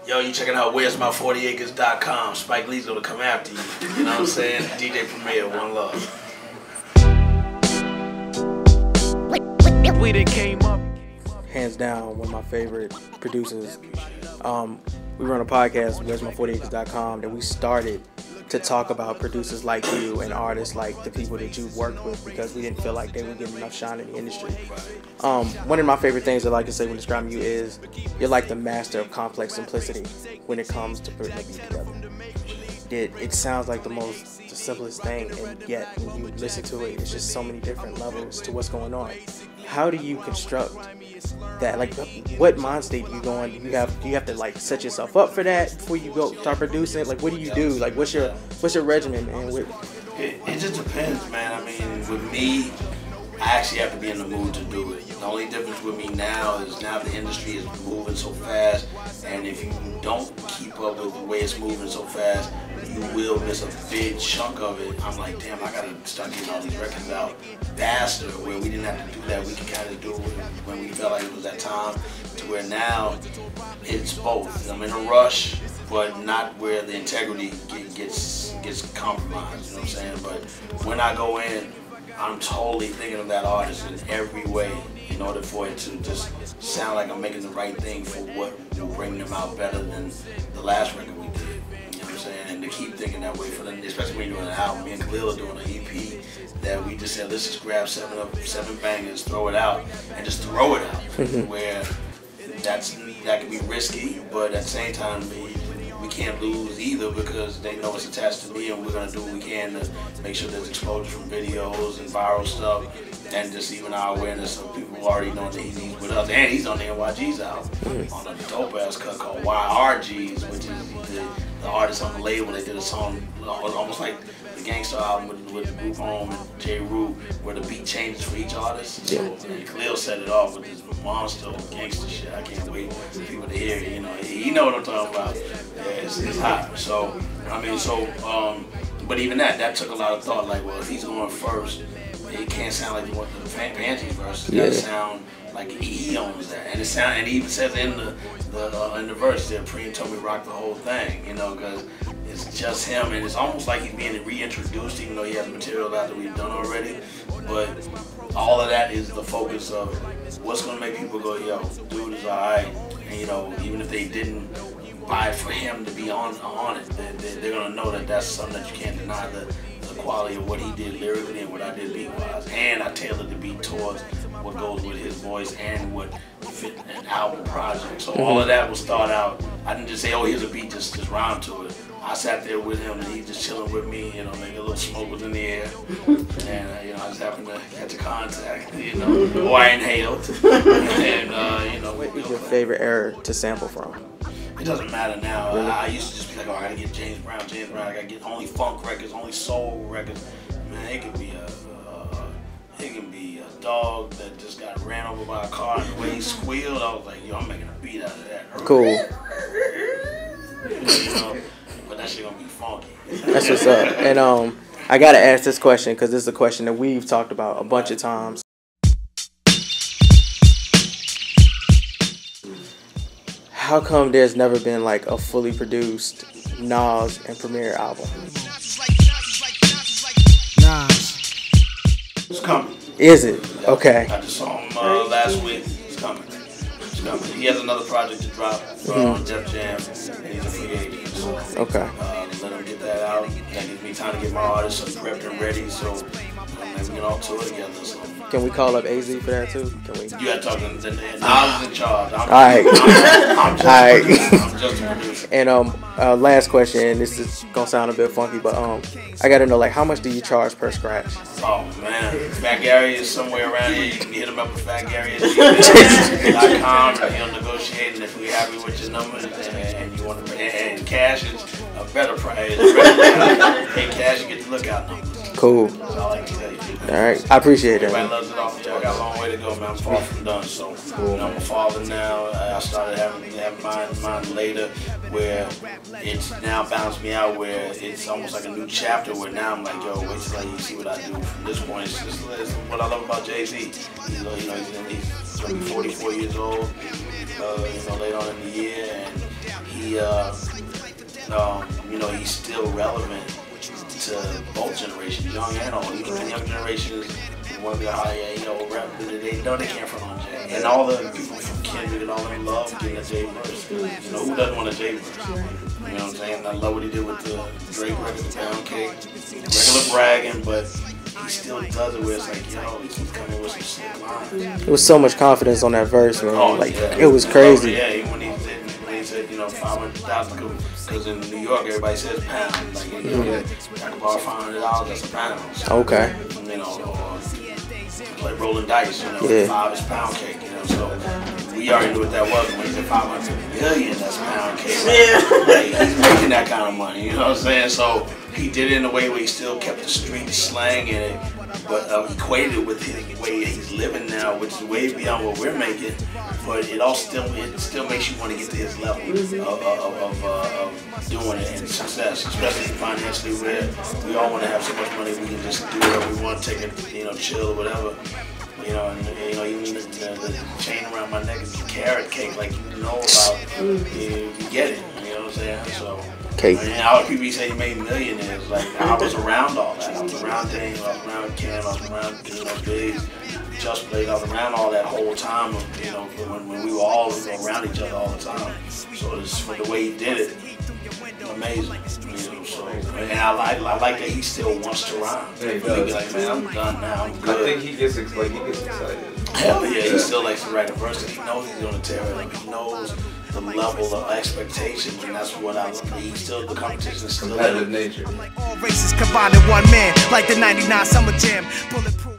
Yo, you checking out where's my 40acres.com. Spike Lee's gonna come after you. You know what I'm saying? DJ Premier, one love. We done came up. Hands down, one of my favorite producers. We run a podcast, where's my 40acres.com, that we started to talk about producers like you and artists like the people that you've worked with, because we didn't feel like they were getting enough shine in the industry. One of my favorite things I like to say when describing you is you're like the master of complex simplicity when it comes to putting a beat together. It sounds like the simplest thing, and yet when you listen to it, it's just so many different levels to what's going on. How do you construct that? Like, what mind state do you go on? Do you have to like set yourself up for that before you go start producing? Like, what do you do? Like, what's your regimen, man? It just depends, man. I mean, with me, I actually have to be in the mood to do it. The only difference with me now is the industry is moving so fast, and if you don't keep up with the way it's moving so fast, you will miss a big chunk of it. I'm like, damn, I gotta start getting all these records out faster, where we didn't have to do that. We could kind of do it when we felt like it was that time, to where now it's both. I'm in a rush, but not where the integrity gets compromised, you know what I'm saying? But when I go in, I'm totally thinking of that artist in every way in order for it to just sound like I'm making the right thing for what will bring them out better than the last record we did. You know what I'm saying? And to keep thinking that way for them, especially when you're doing an album. Me and Khalil are doing an EP that we just said, let's just grab seven bangers, throw it out, and just throw it out. Where that can be risky, but at the same time, we can't lose either, because they know it's attached to me, and we're gonna do what we can to make sure there's exposure from videos and viral stuff, and just even our awareness of people already knowing that he's with us, and he's on the NYG's album on a dope ass cut called YRGs, which is the artist on the label. They did a song almost like the Gangsta album with Group Home and J. Rue, where the beat changes for each artist. So, and Khalil set it off with this monster gangster shit. I can't wait for people to hear it. You know, he know what I'm talking about. Yeah, it's hot. So I mean, but even that took a lot of thought. Like, well, if he's going first, it can't sound like the Panties verse. It gotta sound like he owns that, and and he even says in the verse that Premo told me rock the whole thing, you know, because it's just him, and it's almost like he's being reintroduced, even though he has material out that we've done already. But all of that is the focus of what's gonna make people go, yo, dude is alright, and you know, even if they didn't buy it for him to be on it, they're gonna know that that's something that you can't deny, the quality of what he did lyrically and what I did beat-wise. And I tailored the beat towards what goes with his voice and what fit an album project. So all of that was thought out. I didn't just say, oh, here's a beat, just rhyme to it. I sat there with him, and he just chilling with me, you know, making a little smoke was in the air. And, you know, I just happened to catch a contact, you know, or I inhaled. And, you know. What's your favorite era to sample from? It doesn't matter now. Really? I used to just be like, oh, I gotta get James Brown, I gotta get only funk records, only soul records. Man, it could be a dog that just got ran over by a car, and the way he squealed, I was like, yo, I'm making a beat out of that. Cool. You know, but that shit gonna be funky. That's what's up. And I gotta ask this question, because this is a question that we've talked about a bunch of times. How come there's never been like a fully produced Nas and Premier album? It's coming. Is it? Okay. I just saw him last week. It's coming. He has another project to drop on Def Jam, and he's a free agent. So, okay. Let him get that out. That gives me time to get my artists prepped and ready, so maybe we can all tour together. So. Can we call up AZ for that too? Can we? You got to talk to them. I was in charge. Alright. I'm just a producer. And last question. This is gonna sound a bit funky, but I gotta know, like, how much do you charge per scratch? Oh man, Fat Gary is somewhere around here. You can hit him up at fatgary@gmail.com. He'll negotiate, and if we're happy with your numbers and you want to, and cash is a better price. Pay cash, you get the lookout numbers. Cool. That's all I can tell you. Alright, I appreciate it. Everybody loves it off. I got a long way to go, man. I'm far from done. So, you know, I'm a father now. I started having mine later, where it's now balanced me out, where it's almost like a new chapter, where now I'm like, yo, wait till you see what I do from this point. It's what I love about Jay-Z. He's going to be 44 years old, you know, later on in the year, and he he, you know, he's still relevant to both generations, young and old. Even the young generation is one of the high, you know, rap. They know they can't front on Jay. And all the people from Kendrick and all them love getting a Jay verse. You know, who doesn't want a Jay verse? You know what I'm saying? I love what he did with the Drake record, the Pound Cake. Regular bragging, but he still does it where it's like, yo, he keeps coming with some sick lines. It was so much confidence on that verse, man. Oh, like yeah. it was crazy. Yeah, when he said, you know, 500,000, because in New York everybody says pound. Like, you know, I can borrow $500, that's a pound. So, Okay. You know, or like rolling dice, you know, Yeah. 5 is pound cake, you know. So we already knew what that was. When he said 500 million, that's pound cake. Right? Like, he's making that kind of money, you know what I'm saying? So he did it in a way where he still kept the street slang in it, but equated it with his way he's living now, which is way beyond what we're making. But it still makes you want to get to his level of doing it and success, especially financially, where we all want to have so much money we can just do whatever we want, take it, you know, chill or whatever. You know, and you know, even the chain around my neck is carrot cake, like you know about, you get it. You know what I'm saying? So. Cake. I mean, all the people say he made millionaires. Like, I was around all that. I was around Dane, I was around Cam, I was around, you know, Biggs, Just Blade. I was around all that whole time, you know, when we were all around each other all the time. So it's for the way he did it, amazing. You know, so, and I like that he still wants to rhyme. Yeah, he He does. be like, man, I'm done now. I'm good. I think he gets excited. Hell yeah, he still likes to write a verse. He knows he's gonna tear it up. He knows the level of expectations, and that's what I love. He's still, the competition is still Competitive nature. All races combined in one man, like the '99 Summer Jam. Bulletproof.